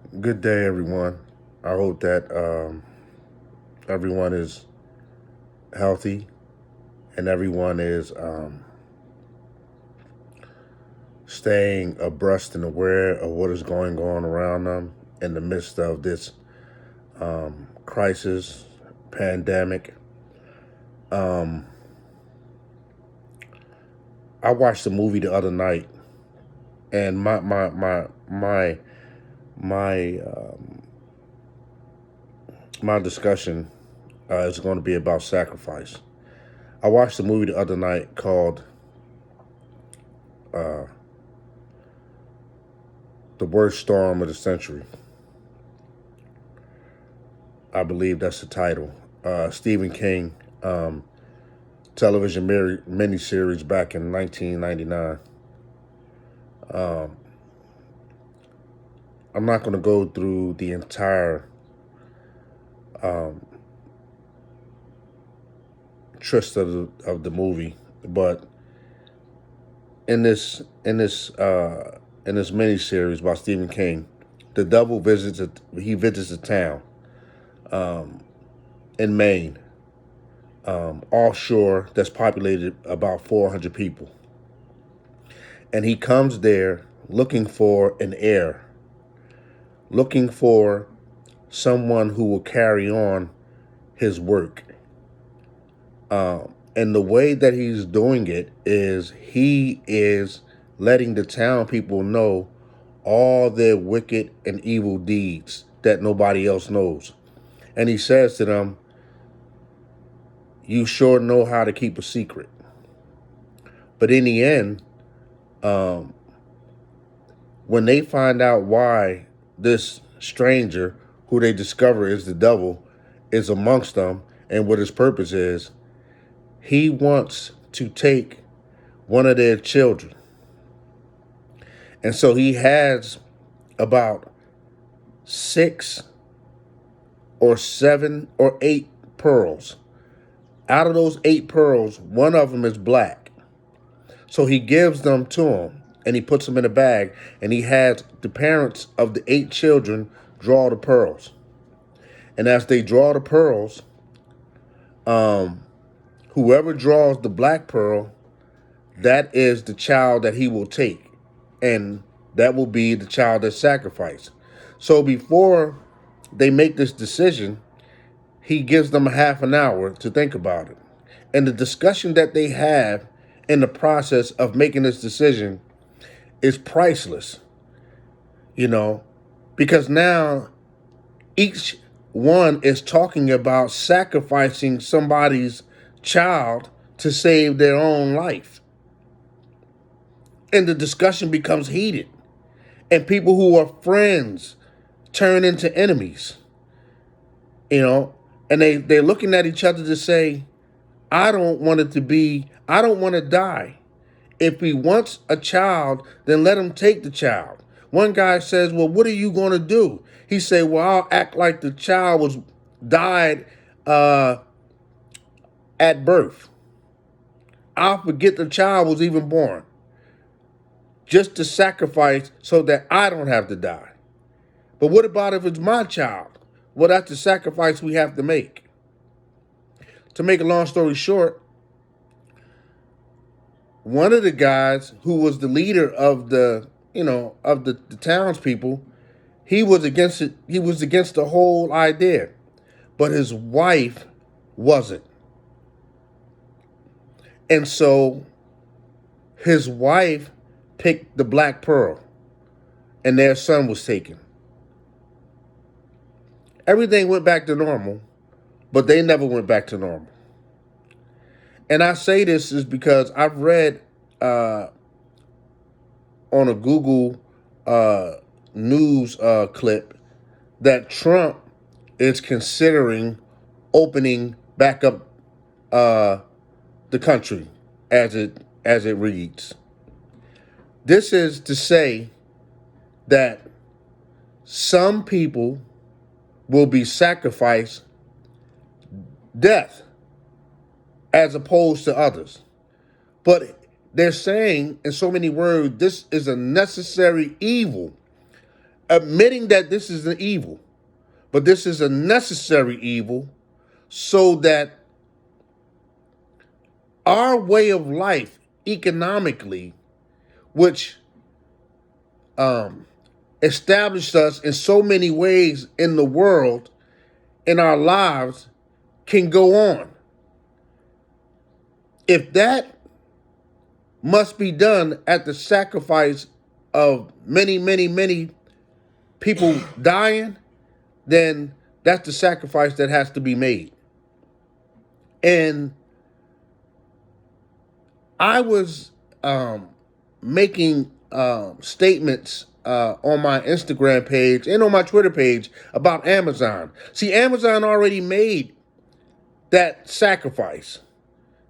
Good day, everyone. I hope that everyone is healthy and everyone is staying abreast and aware of what is going on around them in the midst of this crisis, pandemic. Um, I watched a movie the other night, and my my discussion is going to be about sacrifice. I watched a movie the other night called uh, "The Worst Storm of the Century." I believe that's the title. Stephen King television miniseries back in 1999. Um, I'm not going to go through the entire um, twist of the movie, but in this miniseries by Stephen King, the devil visits a town um, in Maine, offshore, that's populated about 400 people, and he comes there looking for an heir, looking for someone who will carry on his work. And the way that he's doing it is he is letting the town people know all their wicked and evil deeds that nobody else knows. And he says to them, "You sure know how to keep a secret." But in the end, um, when they find out why this stranger, who they discover is the devil, is amongst them and what his purpose is, he wants to take one of their children. And so he has about 6 or 7 or 8 pearls. Out of those 8 pearls, one of them is black. So he gives them to him and he puts them in a bag, and he has the parents of the 8 children draw the pearls. And as they draw the pearls, um, whoever draws the black pearl, that is the child that he will take. And that will be the child that's sacrificed. So before they make this decision, he gives them a half an hour to think about it. And the discussion that they have in the process of making this decision is priceless, you know, because now each one is talking about sacrificing somebody's child to save their own life. And the discussion becomes heated. And people who are friends turn into enemies, you know, and they're looking at each other to say, I don't want to die. If he wants a child, then let him take the child. One guy says, well, what are you going to do? He said, well, I'll act like the child was died uh, at birth. I'll forget the child was even born just to sacrifice so that I don't have to die. But what about if it's my child? Well, that's the sacrifice we have to make. To make a long story short, one of the guys who was the leader of the townspeople, he was against it. He was against the whole idea, but his wife wasn't. And so his wife picked the black pearl, and their son was taken. Everything went back to normal, but they never went back to normal. And I say this is because I've read uh, on a Google uh, news clip that Trump is considering opening back up uh, the country as it reads. This is to say that some people will be sacrificed death as opposed to others. But they're saying in so many words, this is a necessary evil. admitting that this is an evil, but this is a necessary evil so that our way of life economically, which established us in so many ways in the world, in our lives, can go on. If that must be done at the sacrifice of many, many, many people dying, then that's the sacrifice that has to be made. And I was making statements on my Instagram page and on my Twitter page about Amazon. See, Amazon already made that sacrifice.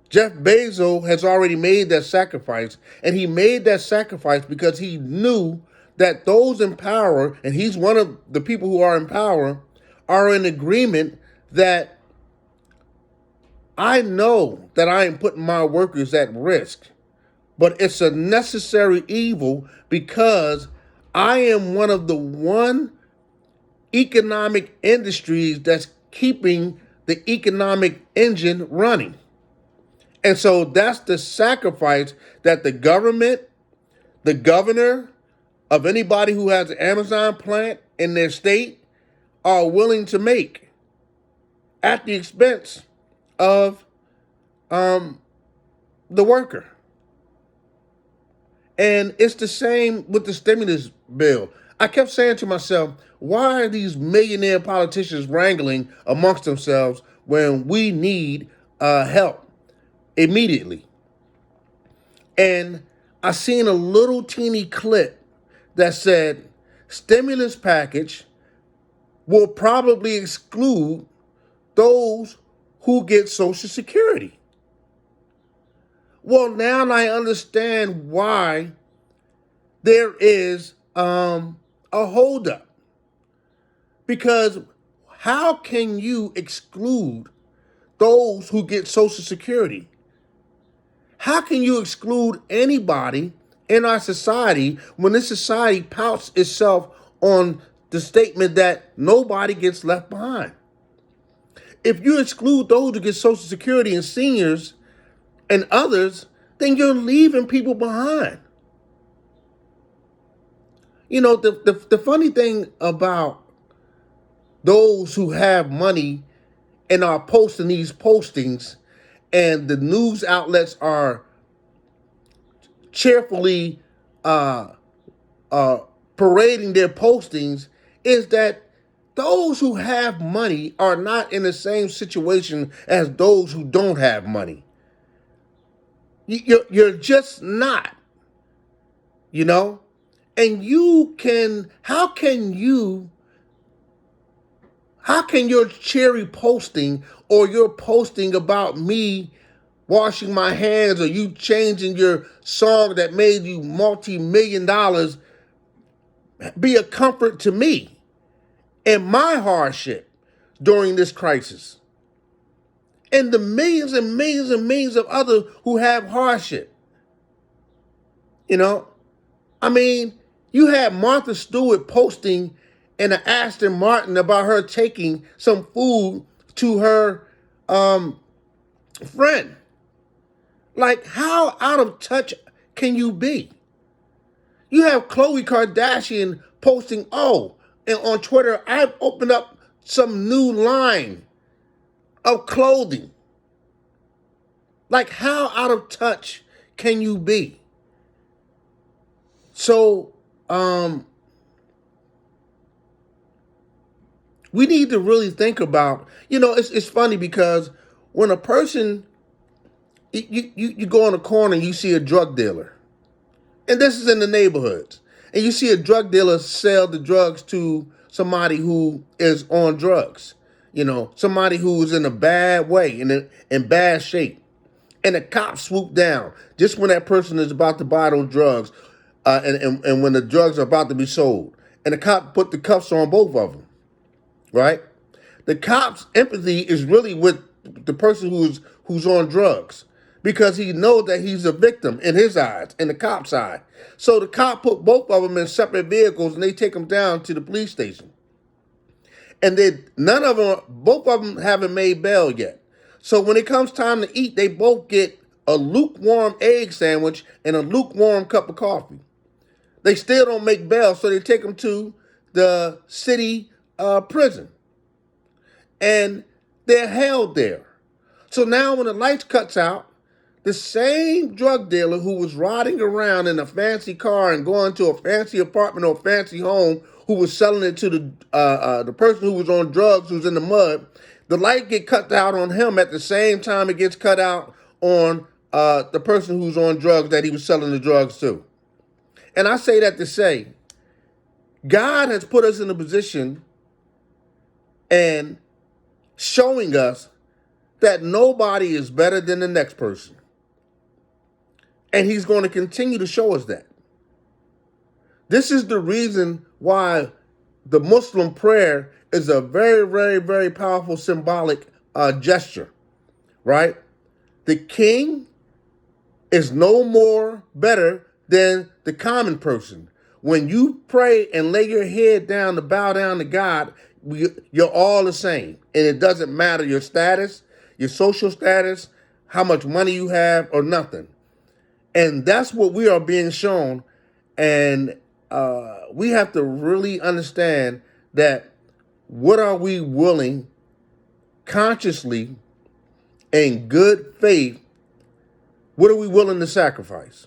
Jeff Bezos has already made that sacrifice, and he made that sacrifice because he knew that those in power, and he's one of the people who are in power, are in agreement that I know that I am putting my workers at risk, but it's a necessary evil because I am one of the one economic industries that's keeping the economic engine running. And so that's the sacrifice that the government, the governor of anybody who has an Amazon plant in their state are willing to make at the expense of the worker. And it's the same with the stimulus bill. I kept saying to myself, why are these millionaire politicians wrangling amongst themselves when we need help immediately? And I seen a little teeny clip that said stimulus package will probably exclude those who get Social Security. Well, now I understand why there is a holdup. Because how can you exclude those who get Social Security? How can you exclude anybody in our society when this society pouts itself on the statement that nobody gets left behind? If you exclude those who get Social Security and seniors and others, then you're leaving people behind. You know, the funny thing about those who have money and are posting these postings, and the news outlets are cheerfully parading their postings, is that those who have money are not in the same situation as those who don't have money. You're just not, you know? And how can your cherry posting or your posting about me washing my hands or you changing your song that made you multi-million dollars be a comfort to me and my hardship during this crisis? And the millions and millions and millions of others who have hardship. You know, I mean, you had Martha Stewart posting in an Aston Martin about her taking some food to her friend. Like, how out of touch can you be? You have Khloe Kardashian posting, and on Twitter, I've opened up some new line of clothing. Like, how out of touch can you be? So, we need to really think about, it's funny because when a person, you go on a corner and you see a drug dealer, and this is in the neighborhoods, and you see a drug dealer sell the drugs to somebody who is on drugs, somebody who is in a bad way, in bad shape. And the cops swoop down just when that person is about to buy those drugs, and when the drugs are about to be sold. And the cop put the cuffs on both of them, right? The cop's empathy is really with the person who's on drugs. because he knows that he's a victim in his eyes, in the cop's eye. So the cop put both of them in separate vehicles and they take them down to the police station. And both of them haven't made bail yet. So when it comes time to eat, they both get a lukewarm egg sandwich and a lukewarm cup of coffee. They still don't make bail, so they take them to the city prison. And they're held there. So now when the lights cuts out, the same drug dealer who was riding around in a fancy car and going to a fancy apartment or a fancy home, who was selling it to the person who was on drugs, who's in the mud, the light get cut out on him at the same time it gets cut out on the person who's on drugs that he was selling the drugs to. And I say that to say, God has put us in a position and showing us that nobody is better than the next person. And he's going to continue to show us that. This is the reason why the Muslim prayer is a very, very, very powerful symbolic gesture, right? The king is no more better than the common person. When you pray and lay your head down to bow down to God, you're all the same. And it doesn't matter your status, your social status, how much money you have, or nothing. And that's what we are being shown. And we have to really understand that what are we willing, consciously, in good faith, what are we willing to sacrifice?